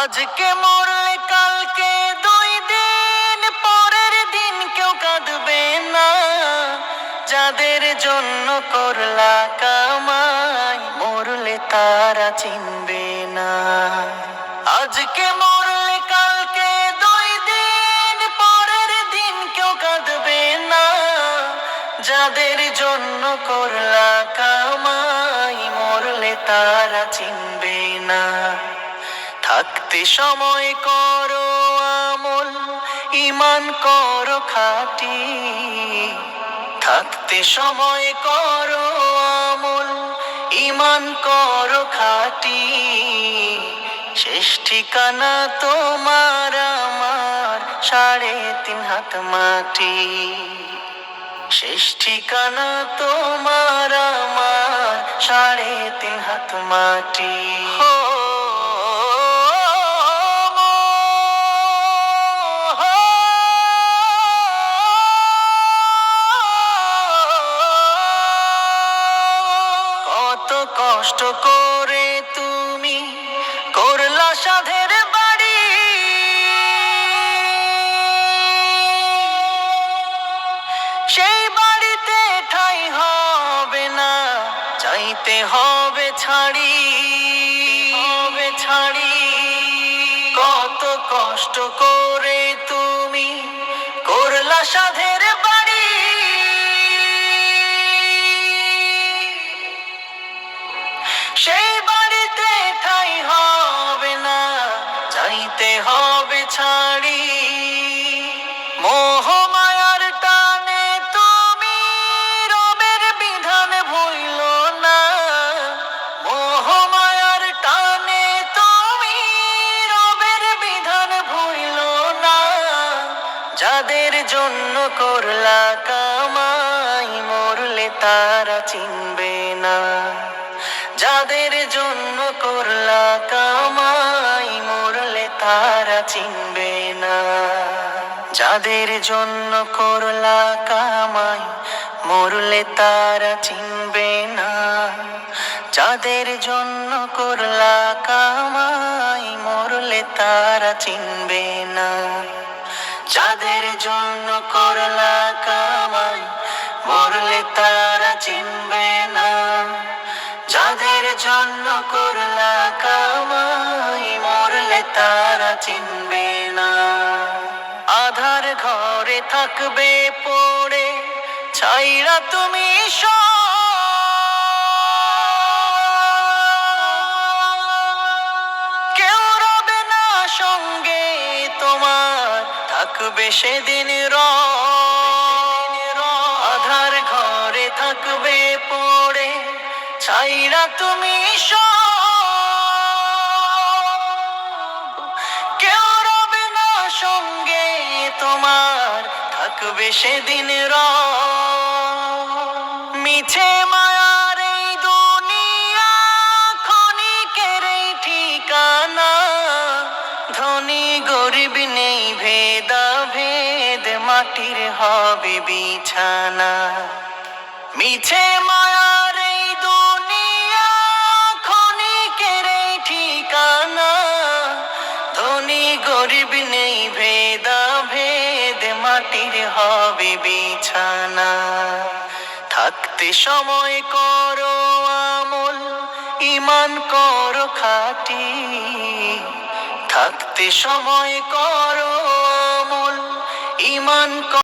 আজকে মরলে কালকে 2 দিন পরের দিন কেউ কাঁদবে না। যাদের জন্য করলা কামাই মরলে তারা চিনবে না। আজকে মরলে কালকে 2 দিন পরের দিন কেউ কাঁদবে না। যাদের জন্য করলা কামাই মরলে তারা চিনবে না। থাকতে সময় করো আমল, ঈমান করো খাঁটি। থাকতে সময় করো আমল, ঈমান করো খাঁটি। শেষ ঠিকানা তোমার আমার 3.5 হাত মাটি। শেষ ঠিকানা তোমার আমার 3.5 হাত মাটি। কত কষ্ট করে তুমি করলা সাধের বাড়ি। সেই বাড়িতে ঠাঁই হবে না, চাইতে হবে ছাড়ি। কত কষ্ট করে তুমি করলা সাধের বাড়ি। সেই বাড়িতে ঠাঁই হবে না, চাইতে হবে ছাড়ি। মোহ মায়ার টানে তুমি রবের বিধান ভুইলো না। মোহ মায়ার টানে তুমি রবের বিধান ভুইলো না। যাদের জন্য করলা কামাই মরলে তারা চিনবে না। যাদের জন্য করলা কামাই মরলে তারা চিনবে না। যাদের জন্য করলা কামাই মরলে তারা চিনবে না। যাদের জন্য করলা কামাই মরলে তারা চিনবে না। যাদের জন্য করলা কামাই মরলে তারা চিনবে না। যাদের জন্য করলা কামাই মরলে তারা চিনবে না। আধার ঘরে থাকবে পড়ে ছাইরা তুমি কেউ রবে না সঙ্গে তোমার, থাকবে সেদিন আধার ঘরে থাকবে পড়ে ছাইরা তুমি কেউ রবে না সঙ্গে তোমার, থাকবে সেদিন মিছে মায়ার এই দুনিয়া ক্ষণিকের এই ঠিকানা। ধনী গরিব নেই ভেদাভেদ, মাটির হবে বিছানা। মিছে মায়ার এই দুনিয়া ক্ষণিকের এই ঠিকানা। ধনী গরিব নেই ভেদাভেদ, মাটির হবে বিছানা। থাকতে সময় করো আমল, ঈমান করো খাঁটি। থাকতে সময় করো